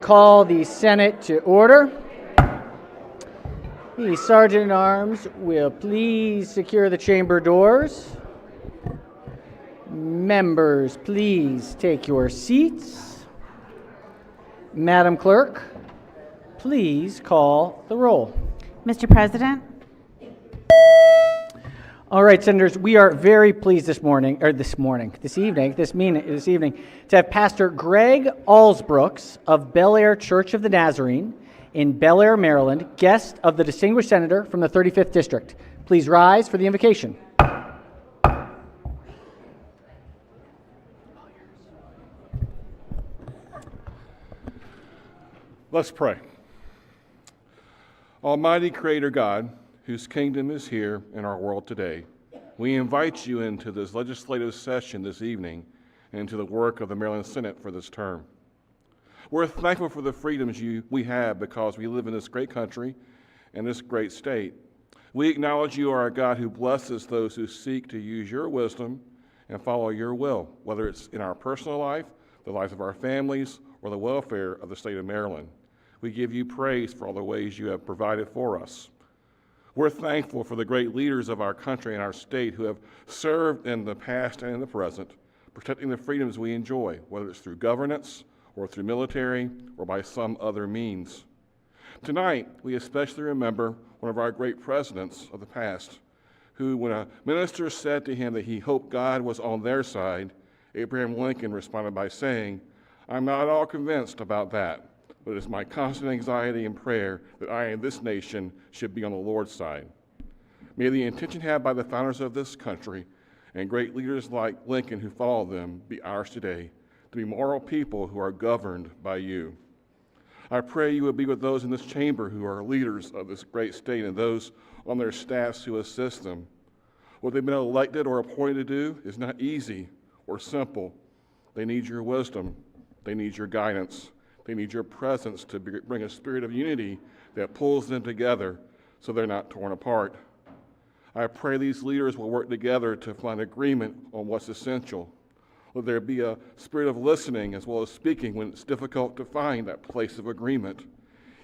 Call the Senate to order. The Sergeant-at-Arms will please secure the chamber doors. Members, please take your seats. Madam Clerk, please call the roll. Mr. President, All right, Senators, we are very pleased this evening, to have Pastor Greg Alsbrooks of Bel Air Church of the Nazarene in Bel Air, Maryland, guest of the distinguished senator from the 35th District. Please rise for the invocation. Let's pray. Almighty Creator God, whose kingdom is here in our world today, we invite you into this legislative session this evening and into the work of the Maryland Senate for this term. We're thankful for the freedoms we have because we live in this great country and this great state. We acknowledge you are a God who blesses those who seek to use your wisdom and follow your will, whether it's in our personal life, the lives of our families, or the welfare of the state of Maryland. We give you praise for all the ways you have provided for us. We're thankful for the great leaders of our country and our state who have served in the past and in the present, protecting the freedoms we enjoy, whether it's through governance or through military or by some other means. Tonight, we especially remember one of our great presidents of the past, who, when a minister said to him that he hoped God was on their side, Abraham Lincoln responded by saying, "I'm not at all convinced about that, but it is my constant anxiety and prayer that I and this nation should be on the Lord's side." May the intention had by the founders of this country and great leaders like Lincoln who followed them be ours today, to be moral people who are governed by you. I pray you will be with those in this chamber who are leaders of this great state and those on their staffs who assist them. What they've been elected or appointed to do is not easy or simple. They need your wisdom. They need your guidance. They need your presence to bring a spirit of unity that pulls them together so they're not torn apart. I pray these leaders will work together to find agreement on what's essential. Let there be a spirit of listening as well as speaking when it's difficult to find that place of agreement.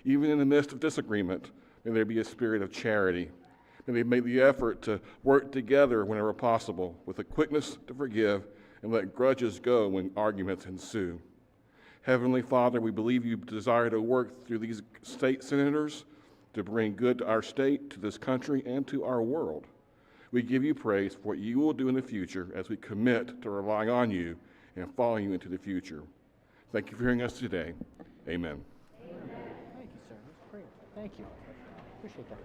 Even in the midst of disagreement, may there be a spirit of charity. May they make the effort to work together whenever possible with a quickness to forgive and let grudges go when arguments ensue. Heavenly Father, we believe you desire to work through these state senators to bring good to our state, to this country, and to our world. We give you praise for what you will do in the future as we commit to relying on you and following you into the future. Thank you for hearing us today. Amen. Thank you, sir. That's great. Thank you. Appreciate that.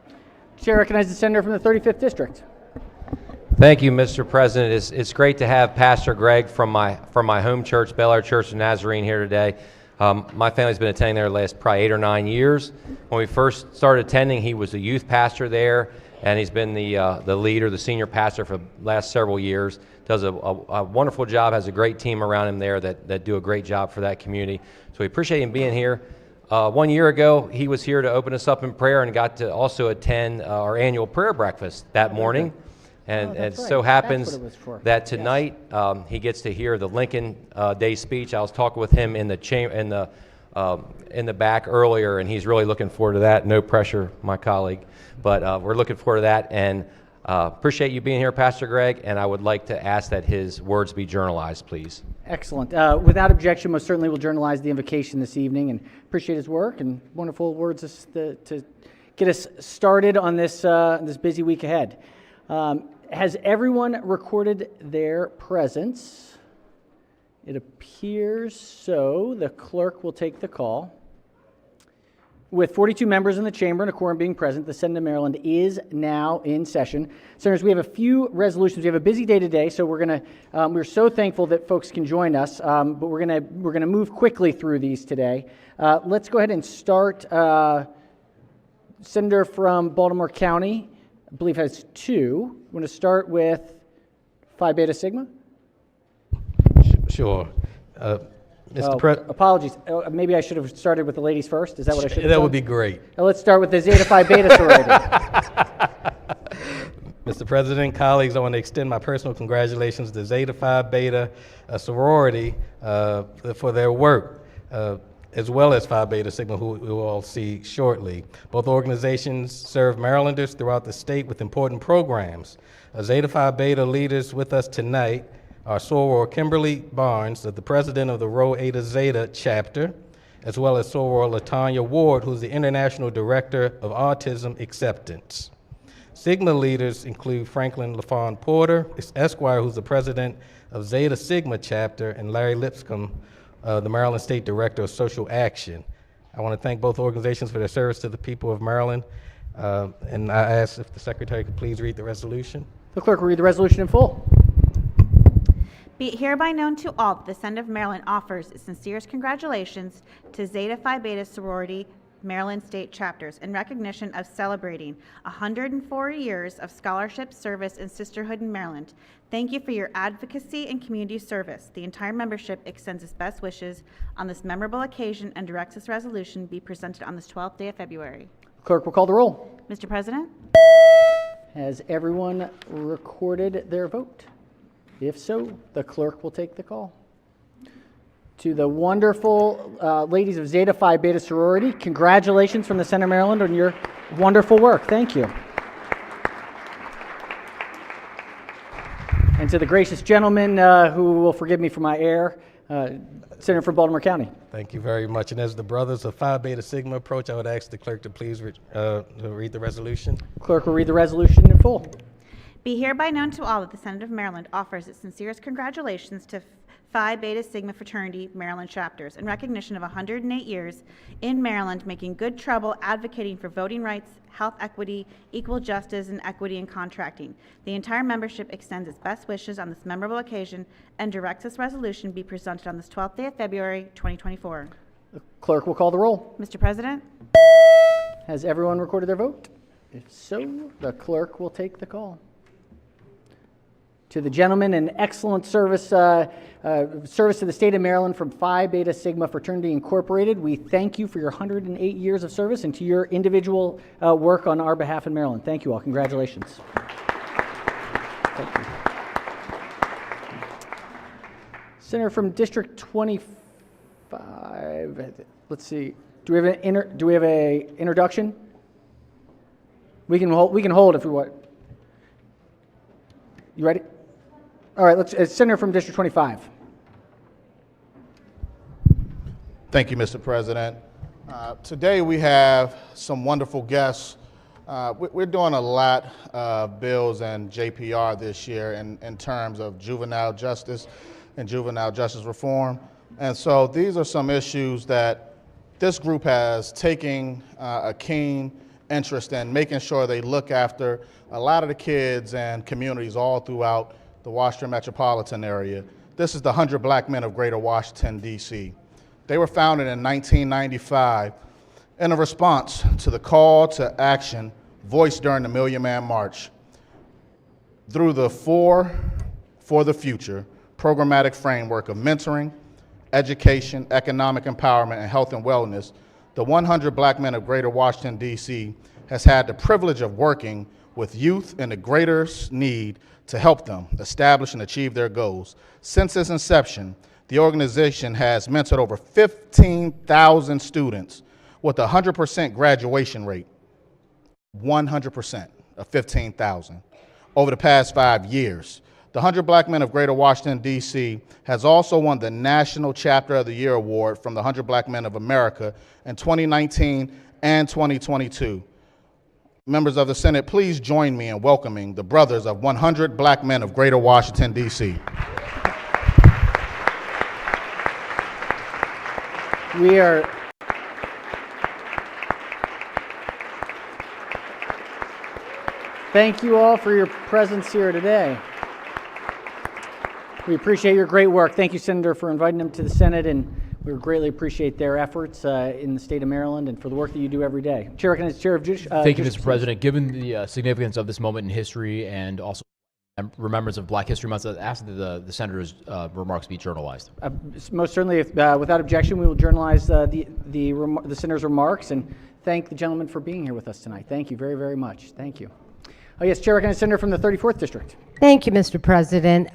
Thank you. Chair recognizes the senator from the 35th District. Thank you, Mr. President. It's great to have Pastor Greg from my home church, Bel Air Church of Nazarene, here today. My family's been attending there the last probably 8 or 9 years. When we first started attending, he was a youth pastor there, and he's been the leader, the senior pastor for the last several years. Does a wonderful job, has a great team around him there that do a great job for that community. So we appreciate him being here. 1 year ago, he was here to open us up in prayer and got to also attend our annual prayer breakfast that morning. And it so happens that tonight he gets to hear the Lincoln Day speech. I was talking with him in the back earlier, and he's really looking forward to that. No pressure, my colleague, but we're looking forward to that. And appreciate you being here, Pastor Greg. And I would like to ask that his words be journalized, please. Excellent. Without objection, most certainly we'll journalize the invocation this evening, and appreciate his work and wonderful words to get us started on this busy week ahead. Has everyone recorded their presence? It appears so. The clerk will take the call. With 42 members in the chamber and a quorum being present, the Senate of Maryland is now in session. Senators, we have a few resolutions. We have a busy day today, so we're so thankful that folks can join us, but we're gonna move quickly through these today. Let's go ahead and start. Senator from Baltimore County, I believe, has 2. You want to start with Phi Beta Sigma? Sure. Mr. Apologies. Maybe I should have started with the ladies first. Is that what I should have done? That would be great. Let's start with the Zeta Phi Beta sorority. Mr. President, colleagues, I want to extend my personal congratulations to Zeta Phi Beta sorority for their work. as well as Phi Beta Sigma, who we will all see shortly. Both organizations serve Marylanders throughout the state with important programs. Zeta Phi Beta leaders with us tonight are Soror Kimberly Barnes, the president of the Rho Eta Zeta chapter, as well as Soror Latanya Ward, who's the international director of Autism Acceptance. Sigma leaders include Franklin LaFawn Porter, Esquire, who's the president of Zeta Sigma chapter, and Larry Lipscomb, the Maryland State Director of Social Action. I want to thank both organizations for their service to the people of Maryland, and I ask if the secretary could please read the resolution. The clerk will read the resolution in full. Be it hereby known to all that the Senate of Maryland offers its sincerest congratulations to Zeta Phi Beta Sorority Maryland State Chapters in recognition of celebrating 104 years of scholarship, service, and sisterhood in Maryland. Thank you for your advocacy and community service. The entire membership extends its best wishes on this memorable occasion and directs this resolution be presented on this 12th day of February. Clerk will call the roll. Mr. President? Has everyone recorded their vote? If so, the clerk will take the call. To the wonderful ladies of Zeta Phi Beta Sorority, congratulations from the Senate of Maryland on your wonderful work. Thank you. And to the gracious gentleman who will forgive me for my error, Senator from Baltimore County. Thank you very much. And as the brothers of Phi Beta Sigma approach, I would ask the clerk to please read the resolution. Clerk will read the resolution in full. Be hereby known to all that the Senate of Maryland offers its sincerest congratulations to Phi Beta Sigma Fraternity Maryland chapters in recognition of 108 years in Maryland making good trouble advocating for voting rights, health equity, equal justice, and equity in contracting. The entire membership extends its best wishes on this memorable occasion and directs this resolution be presented on this 12th day of February, 2024. The clerk will call the roll. Mr. President? Has everyone recorded their vote? If so, the clerk will take the call. To the gentleman in excellent service to the state of Maryland from Phi Beta Sigma Fraternity Incorporated, we thank you for your 108 years of service and to your individual work on our behalf in Maryland. Thank you all. Congratulations. Thank you. Senator from District 25. Let's see. Do we have an introduction? We can hold if we want. You ready? All right, it's Senator from District 25. Thank you, Mr. President. Today we have some wonderful guests. We're doing a lot of bills and JPR this year in terms of juvenile justice and juvenile justice reform. And so these are some issues that this group has taken a keen interest in, making sure they look after a lot of the kids and communities all throughout the Washington metropolitan area. This is the 100 Black Men of Greater Washington, D.C. They were founded in 1995 in a response to the call to action voiced during the Million Man March. Through the For the Future programmatic framework of mentoring, education, economic empowerment, and health and wellness, the 100 Black Men of Greater Washington, D.C. has had the privilege of working with youth in the greatest need to help them establish and achieve their goals. Since its inception, the organization has mentored over 15,000 students with a 100% graduation rate, 100% of 15,000 over the past 5 years. The 100 Black Men of Greater Washington, D.C. has also won the National Chapter of the Year Award from the 100 Black Men of America in 2019 and 2022. Members of the Senate, please join me in welcoming the brothers of 100 Black Men of Greater Washington, D.C. Thank you all for your presence here today. We appreciate your great work. Thank you, Senator, for inviting them to the Senate, and we greatly appreciate their efforts in the state of Maryland and for the work that you do every day. Chair, can I Chair of Thank you, Mr. President. Given the significance of this moment in history and also remembrance of Black History Month, I ask that the Senator's remarks be journalized. Most certainly, without objection, we will journalize the Senator's remarks and thank the gentleman for being here with us tonight. Thank you very, very much. Thank you. Oh, yes, Chair, recognizes Senator from the 34th District. Thank you, Mr. President.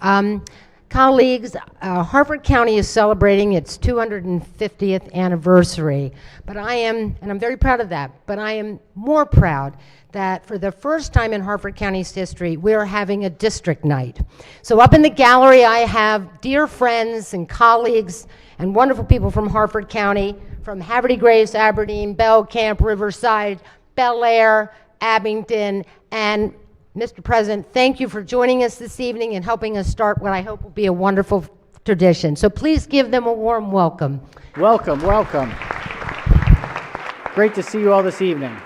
Colleagues, Harford County is celebrating its 250th anniversary, but and I'm very proud of that, but I am more proud that for the first time in Harford County's history, we are having a district night. So up in the gallery, I have dear friends and colleagues and wonderful people from Harford County, from Haverty Grace, Aberdeen, Belcamp, Riverside, Bel Air, Abington, and Mr. President, thank you for joining us this evening and helping us start what I hope will be a wonderful tradition. So please give them a warm welcome. Welcome, welcome. Great to see you all this evening.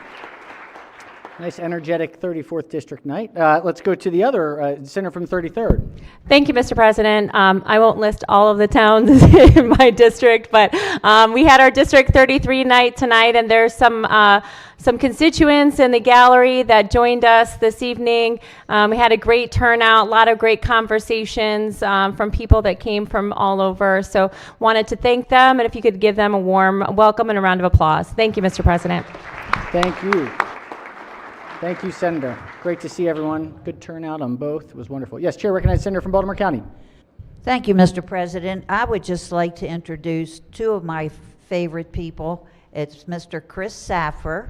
Nice, energetic 34th District night. Let's go to the other senator from 33rd. Thank you, Mr. President. I won't list all of the towns in my district, but we had our District 33 night tonight, and there's some constituents in the gallery that joined us this evening. We had a great turnout, a lot of great conversations from people that came from all over. So wanted to thank them, and if you could give them a warm welcome and a round of applause. Thank you, Mr. President. Thank you. Thank you, Senator. Great to see everyone. Good turnout on both. It was wonderful. Yes, Chair recognizes Senator from Baltimore County. Thank you, Mr. President. I would just like to introduce two of my favorite people. It's Mr. Chris Saffer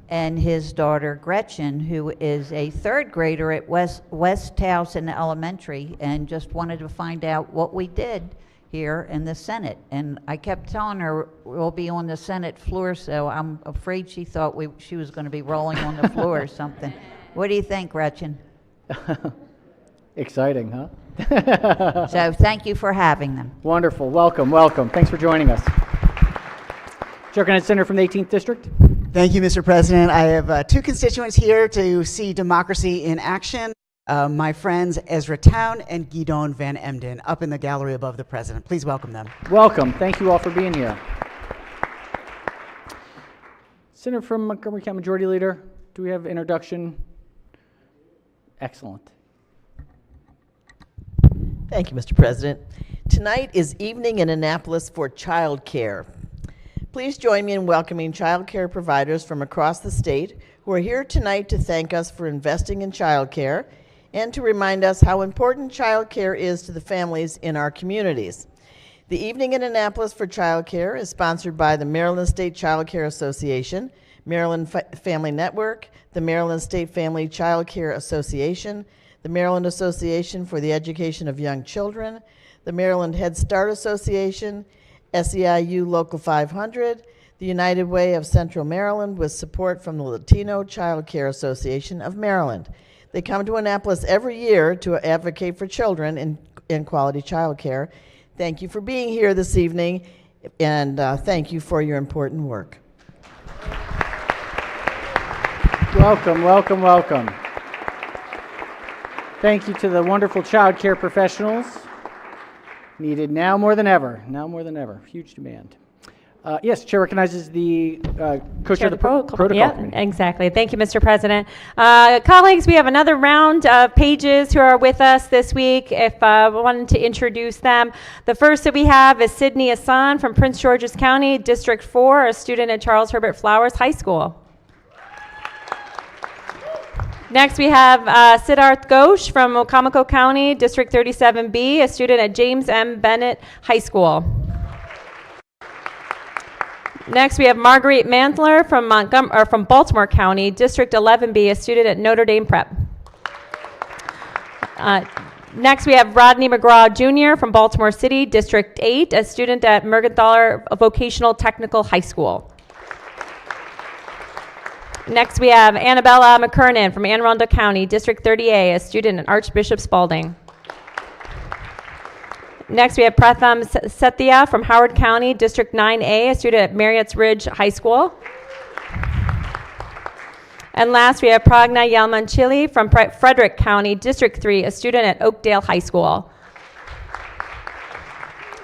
and his daughter Gretchen, who is a third grader at West Towson Elementary, and just wanted to find out what we did here in the Senate. And I kept telling her we'll be on the Senate floor, so I'm afraid she thought she was going to be rolling on the floor or something. What do you think, Gretchen? Exciting, huh? So thank you for having them. Wonderful. Welcome, welcome. Thanks for joining us. Chair recognizes Senator from the 18th District. Thank you, Mr. President. I have two constituents here to see democracy in action. My friends Ezra Town and Guidon Van Emden up in the gallery above the President. Please welcome them. Welcome. Thank you all for being here. Senator from Montgomery County Majority Leader, do we have introduction? Excellent. Thank you, Mr. President. Tonight is Evening in Annapolis for Child Care. Please join me in welcoming child care providers from across the state who are here tonight to thank us for investing in child care and to remind us how important child care is to the families in our communities. The Evening in Annapolis for Child Care is sponsored by the Maryland State Child Care Association, Maryland Family Network, the Maryland State Family Child Care Association, the Maryland Association for the Education of Young Children, the Maryland Head Start Association, SEIU Local 500, the United Way of Central Maryland, with support from the Latino Child Care Association of Maryland. They come to Annapolis every year to advocate for children in quality child care. Thank you for being here this evening, and thank you for your important work. Welcome, welcome, welcome. Thank you to the wonderful child care professionals. Needed now more than ever. Now more than ever. Huge demand. Yes, Chair recognizes the co-chair of the protocol committee. Exactly. Thank you, Mr. President. Colleagues, we have another round of pages who are with us this week. If I wanted to introduce them, the first that we have is Sydney Hassan from Prince George's County, District 4, a student at Charles Herbert Flowers High School. Next, we have Siddharth Ghosh from Oconomowoc County, District 37B, a student at James M. Bennett High School. Next, we have Marguerite Mantler from Baltimore County, District 11B, a student at Notre Dame Prep. Next, we have Rodney McGraw Jr. from Baltimore City, District 8, a student at Mergenthaler Vocational Technical High School. Next, we have Annabella McKernan from Anne Arundel County, District 30A, a student at Archbishop Spalding. Next, we have Pratham Sethia from Howard County, District 9A, a student at Marriott's Ridge High School. And last, we have Pragna Yalmanchili from Frederick County, District 3, a student at Oakdale High School.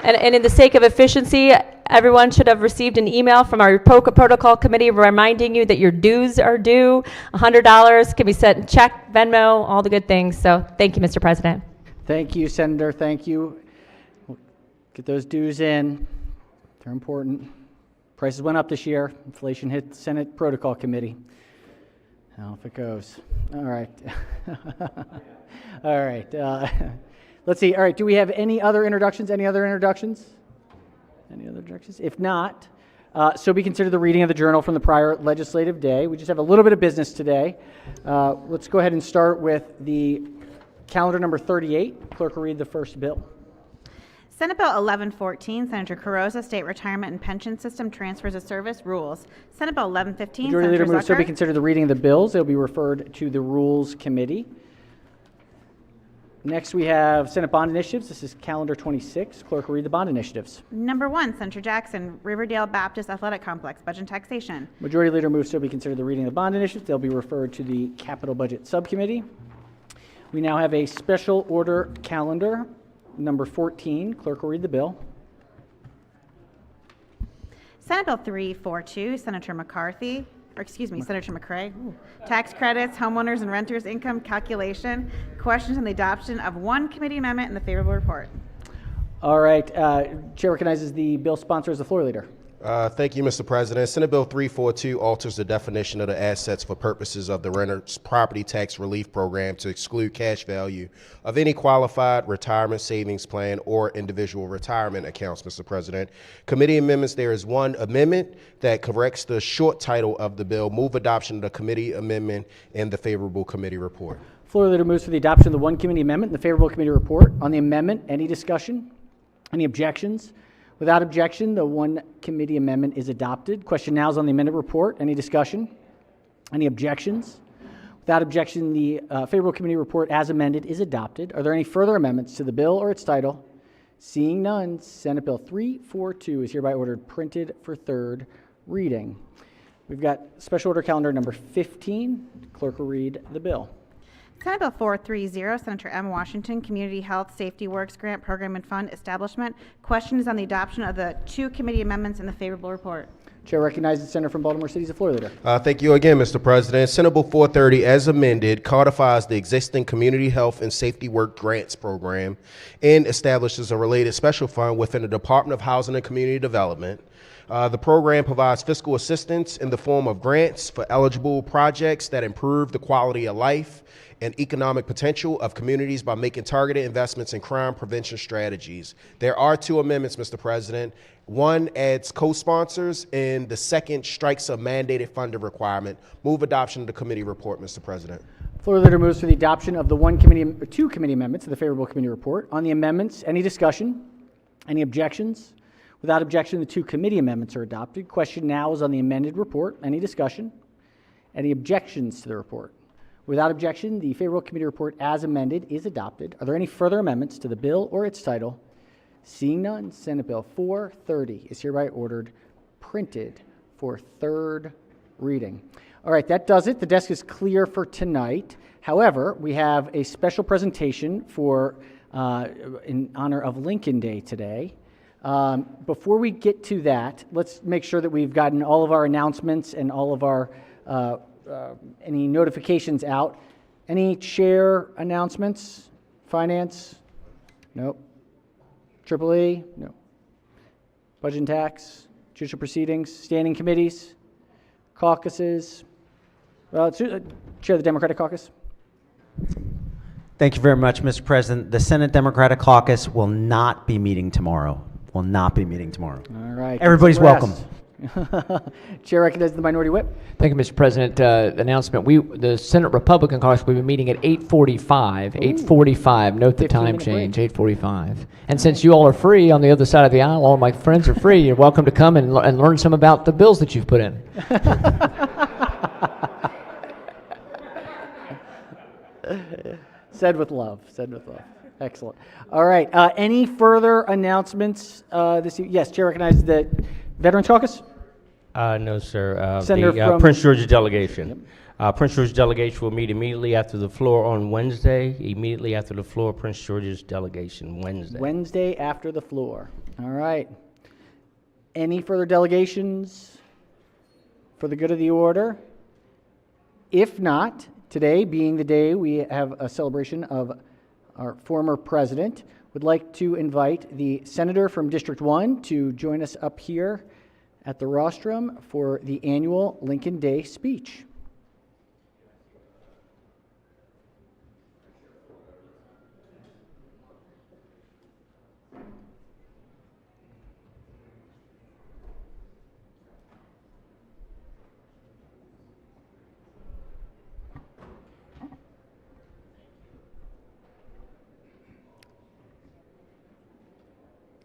And in the sake of efficiency, everyone should have received an email from our protocol committee reminding you that your dues are due. $100 can be sent in check, Venmo, all the good things. So thank you, Mr. President. Thank you, Senator. Thank you. Get those dues in. They're important. Prices went up this year. Inflation hit the Senate Protocol Committee. How if it goes. All right. All right. Let's see. All right. Do we have any other introductions? Any other introductions? Any other introductions? If not, so be considered the reading of the journal from the prior legislative day. We just have a little bit of business today. Let's go ahead and start with the calendar number 38. Clerk will read the first bill. Senate Bill 1114, Senator Carrozza, State Retirement and Pension System Transfers of Service Rules. Senate Bill 1115, Majority Senator Leader moves so be Zucker. considered the reading of the bills. They'll be referred to the Rules Committee. Next, we have Senate bond initiatives. This is calendar 26. Clerk will read the bond initiatives. Number 1, Senator Jackson, Riverdale Baptist Athletic Complex, Budget and Taxation. Majority Leader moves so be considered the reading of the bond initiatives. They'll be referred to the Capital Budget Subcommittee. We now have a special order calendar, number 14. Clerk will read the bill. Senate Bill 342, Senator McCarthy, or excuse me, Senator McCray. Tax credits, homeowners and renters income calculation. Questions on the adoption of one committee amendment and the favorable report. All right. Chair recognizes the bill sponsor as the floor leader. Thank you, Mr. President. Senate Bill 342 alters the definition of the assets for purposes of the Renters Property Tax Relief Program to exclude cash value of any qualified retirement savings plan or individual retirement accounts, Mr. President. Committee amendments, there is one amendment that corrects the short title of the bill. Move adoption of the committee amendment and the favorable committee report. Floor leader moves for the adoption of the one committee amendment and the favorable committee report. On the amendment, any discussion? Any objections? Without objection, the one committee amendment is adopted. Question now is on the amended report. Any discussion? Any objections? Without objection, the favorable committee report as amended is adopted. Are there any further amendments to the bill or its title? Seeing none, Senate Bill 342 is hereby ordered printed for third reading. We've got special order calendar number 15. Clerk will read the bill. Senate Bill 430, Senator M. Washington, Community Health Safety Works Grant Program and Fund Establishment. Question is on the adoption of the two committee amendments and the favorable report. Chair recognizes the Senator from Baltimore City as the floor leader. Thank you again, Mr. President. Senate Bill 430, as amended, codifies the existing Community Health and Safety Work Grants Program and establishes a related special fund within the Department of Housing and Community Development. The program provides fiscal assistance in the form of grants for eligible projects that improve the quality of life and economic potential of communities by making targeted investments in crime prevention strategies. There are two amendments, Mr. President. One adds co-sponsors, and the second strikes a mandated funding requirement. Move adoption of the committee report, Mr. President. Floor leader moves for the adoption of the two committee amendments to the favorable committee report. On the amendments, any discussion? Any objections? Without objection, the two committee amendments are adopted. Question now is on the amended report. Any discussion? Any objections to the report? Without objection, the favorable committee report as amended is adopted. Are there any further amendments to the bill or its title? Seeing none, Senate Bill 430 is hereby ordered printed for third reading. All right, that does it. The desk is clear for tonight. However, we have a special presentation for in honor of Lincoln Day today. Before we get to that, let's make sure that we've gotten all of our announcements and all of our any notifications out. Any chair announcements? Finance? Nope. Triple E? No. Budget and tax? Judicial proceedings? Standing committees? Caucuses? Chair of the Democratic Caucus. Thank you very much, Mr. President. The Senate Democratic Caucus will not be meeting tomorrow. Will not be meeting tomorrow. All right. Everybody's welcome. Chair recognizes the Minority Whip. Thank you, Mr. President. Announcement: the Senate Republican Caucus will be meeting at 8:45. 8:45. Note the time 15-minute change. 8:45. And since you all are free on the other side of the aisle, all my friends are free. You're welcome to come and learn some about the bills that you've put in. Said with love. Said with love. Excellent. All right. Any further announcements this evening? Yes, Chair recognizes the Veterans Caucus. No, sir. Senator The from- Prince George's delegation. Prince George's delegation will meet immediately after the floor on Wednesday. Immediately after the floor, Prince George's delegation, Wednesday. Wednesday after the floor. All right. Any further delegations for the good of the order? If not, today being the day we have a celebration of our former president, would like to invite the senator from District 1 to join us up here at the rostrum for the annual Lincoln Day speech.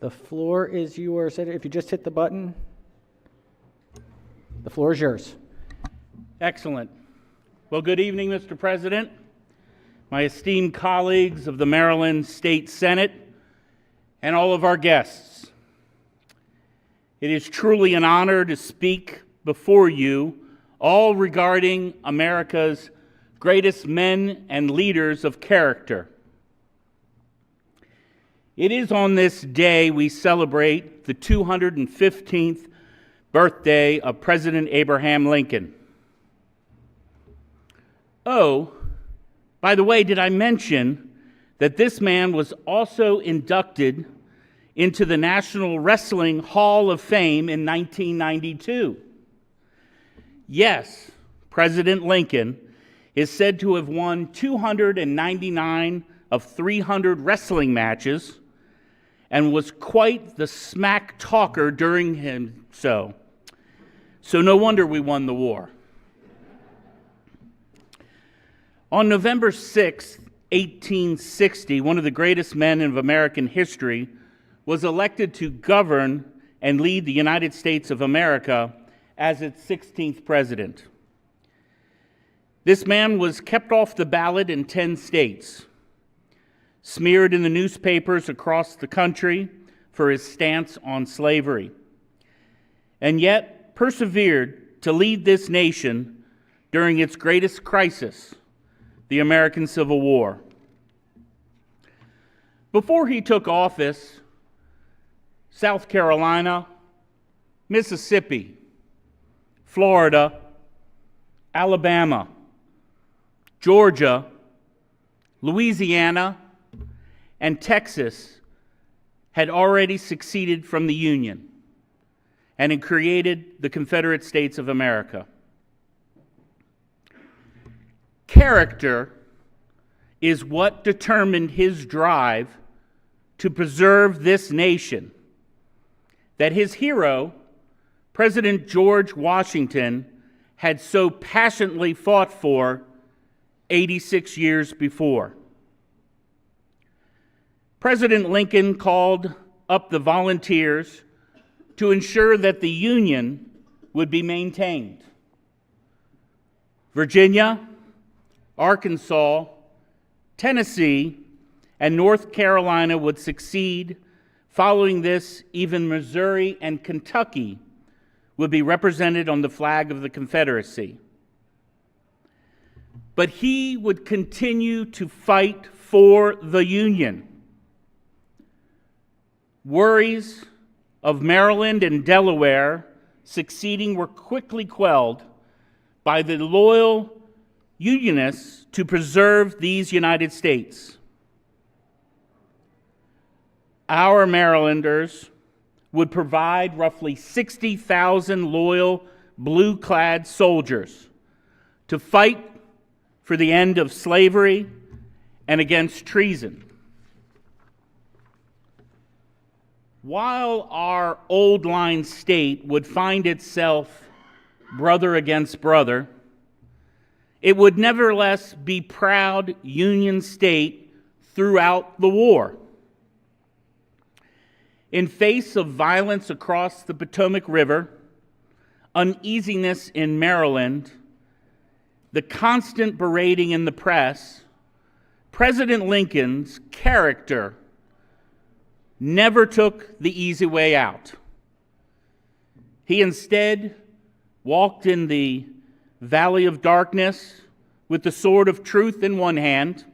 The floor is yours. If you just hit the button, the floor is yours. Excellent. Well, good evening, Mr. President, my esteemed colleagues of the Maryland State Senate, and all of our guests. It is truly an honor to speak before you, all regarding America's greatest men and leaders of character. It is on this day we celebrate the 215th birthday of President Abraham Lincoln. Oh, by the way, did I mention that this man was also inducted into the National Wrestling Hall of Fame in 1992? Yes, President Lincoln is said to have won 299 of 300 wrestling matches and was quite the smack talker during him so. So no wonder we won the war. On November 6, 1860, one of the greatest men of American history was elected to govern and lead the United States of America as its 16th president. This man was kept off the ballot in 10 states, smeared in the newspapers across the country for his stance on slavery, and yet persevered to lead this nation during its greatest crisis, the American Civil War. Before he took office, South Carolina, Mississippi, Florida, Alabama, Georgia, Louisiana, and Texas had already seceded from the Union and had created the Confederate States of America. Character is what determined his drive to preserve this nation that his hero, President George Washington, had so passionately fought for 86 years before. President Lincoln called up the volunteers to ensure that the Union would be maintained. Virginia, Arkansas, Tennessee, and North Carolina would succeed. Following this, even Missouri and Kentucky would be represented on the flag of the Confederacy. But he would continue to fight for the Union. Worries of Maryland and Delaware succeeding were quickly quelled by the loyal Unionists to preserve these United States. Our Marylanders would provide roughly 60,000 loyal blue-clad soldiers to fight for the end of slavery and against treason. While our old line state would find itself brother against brother, it would nevertheless be proud Union state throughout the war. In face of violence across the Potomac River, uneasiness in Maryland, the constant berating in the press, President Lincoln's character never took the easy way out. He instead walked in the valley of darkness with the sword of truth in one hand,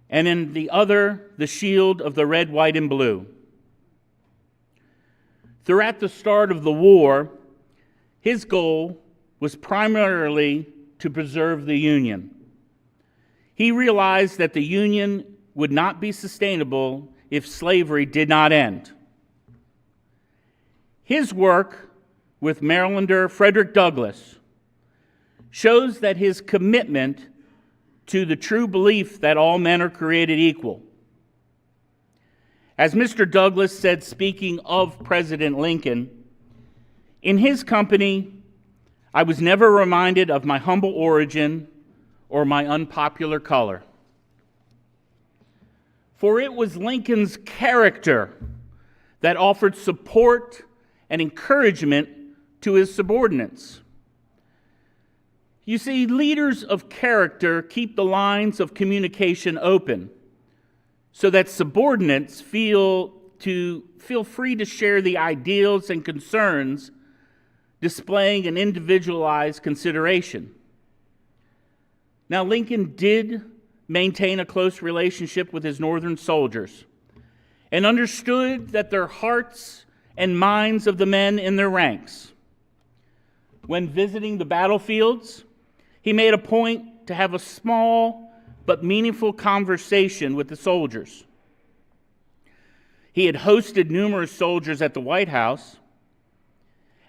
and in the other, the shield of the red, white, and blue. Throughout the start of the war, his goal was primarily to preserve the Union. He realized that the Union would not be sustainable if slavery did not end. His work with Marylander Frederick Douglass shows that his commitment to the true belief that all men are created equal. As Mr. Douglass said, speaking of President Lincoln, in his company, I was never reminded of my humble origin or my unpopular color. For it was Lincoln's character that offered support and encouragement to his subordinates. You see, leaders of character keep the lines of communication open so that subordinates feel free to share the ideals and concerns, displaying an individualized consideration. Now, Lincoln did maintain a close relationship with his Northern soldiers and understood that their hearts and minds of the men in their ranks. When visiting the battlefields, he made a point to have a small but meaningful conversation with the soldiers. He had hosted numerous soldiers at the White House,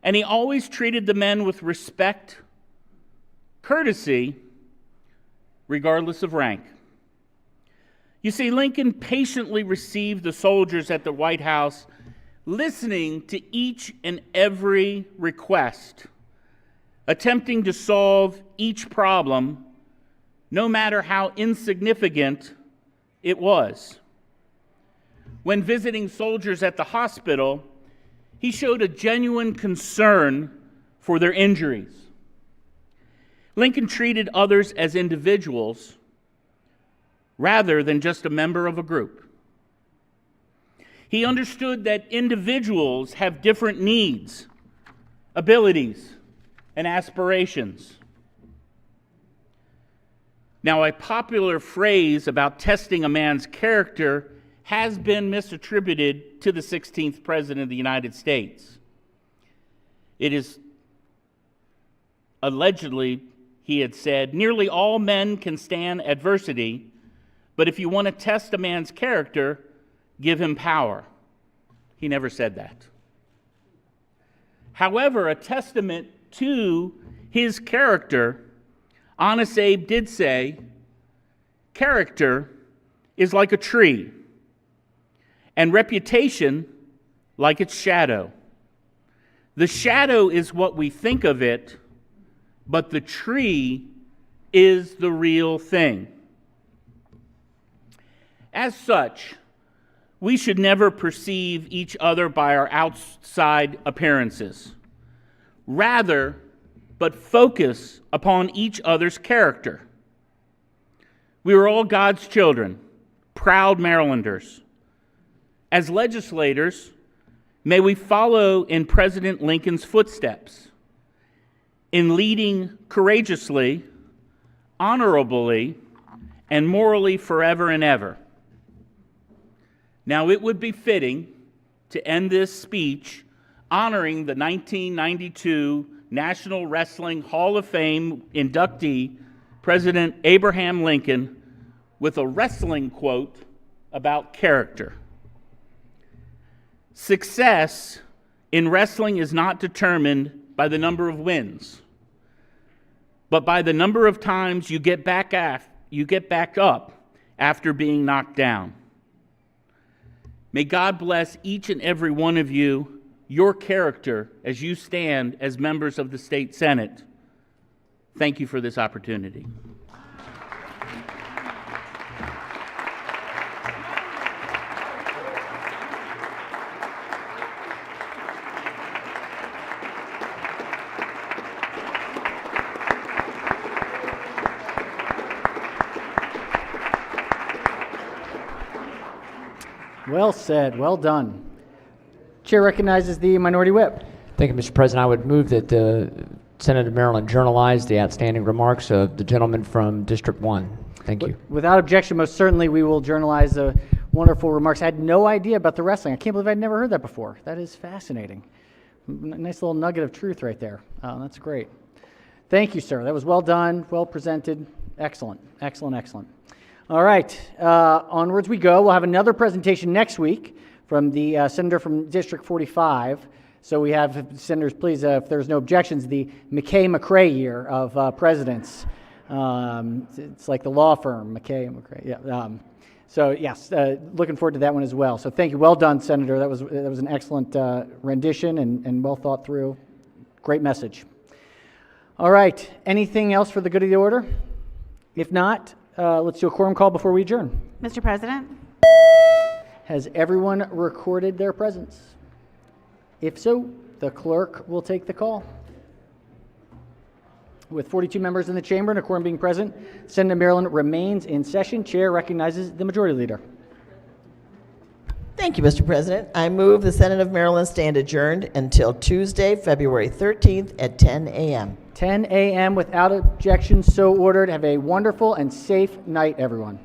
and he always treated the men with respect, courtesy, regardless of rank. You see, Lincoln patiently received the soldiers at the White House, listening to each and every request, attempting to solve each problem, no matter how insignificant it was. When visiting soldiers at the hospital, he showed a genuine concern for their injuries. Lincoln treated others as individuals rather than just a member of a group. He understood that individuals have different needs, abilities, and aspirations. Now, a popular phrase about testing a man's character has been misattributed to the 16th President of the United States. It is allegedly, he had said, nearly all men can stand adversity, but if you want to test a man's character, give him power. He never said that. However, a testament to his character, Honest Abe did say, character is like a tree, and reputation like its shadow. The shadow is what we think of it, but the tree is the real thing. As such, we should never perceive each other by our outside appearances. Rather, but focus upon each other's character. We are all God's children, proud Marylanders. As legislators, may we follow in President Lincoln's footsteps in leading courageously, honorably, and morally forever and ever. Now, it would be fitting to end this speech honoring the 1992 National Wrestling Hall of Fame inductee, President Abraham Lincoln, with a wrestling quote about character. Success in wrestling is not determined by the number of wins, but by the number of times you get back up after being knocked down. May God bless each and every one of you, your character, as you stand as members of the State Senate. Thank you for this opportunity. Well said. Well done. Chair recognizes the Minority Whip. Thank you, Mr. President. I would move that the Senate of Maryland journalize the outstanding remarks of the gentleman from District 1. Thank you. Without objection, most certainly we will journalize the wonderful remarks. I had no idea about the wrestling. I can't believe I'd never heard that before. That is fascinating. Nice little nugget of truth right there. That's great. Thank you, sir. That was well done, well presented. Excellent, excellent, excellent. All right, onwards we go. We'll have another presentation next week from the senator from District 45. So we have, senators, please, if there's no objections, the McKay-McRae year of presidents. It's like the law firm, McKay and McRae. Yeah. So yes, looking forward to that one as well. So thank you. Well done, Senator. That was an excellent rendition and well thought through. Great message. All right. Anything else for the good of the order? If not, let's do a quorum call before we adjourn. Mr. President? Has everyone recorded their presence? If so, the clerk will take the call. With 42 members in the chamber and a quorum being present, the Senate of Maryland remains in session. Chair recognizes the Majority Leader. Thank you, Mr. President. I move the Senate of Maryland stand adjourned until Tuesday, February 13th at 10 a.m. 10 a.m. without objection, so ordered. Have a wonderful and safe night, everyone.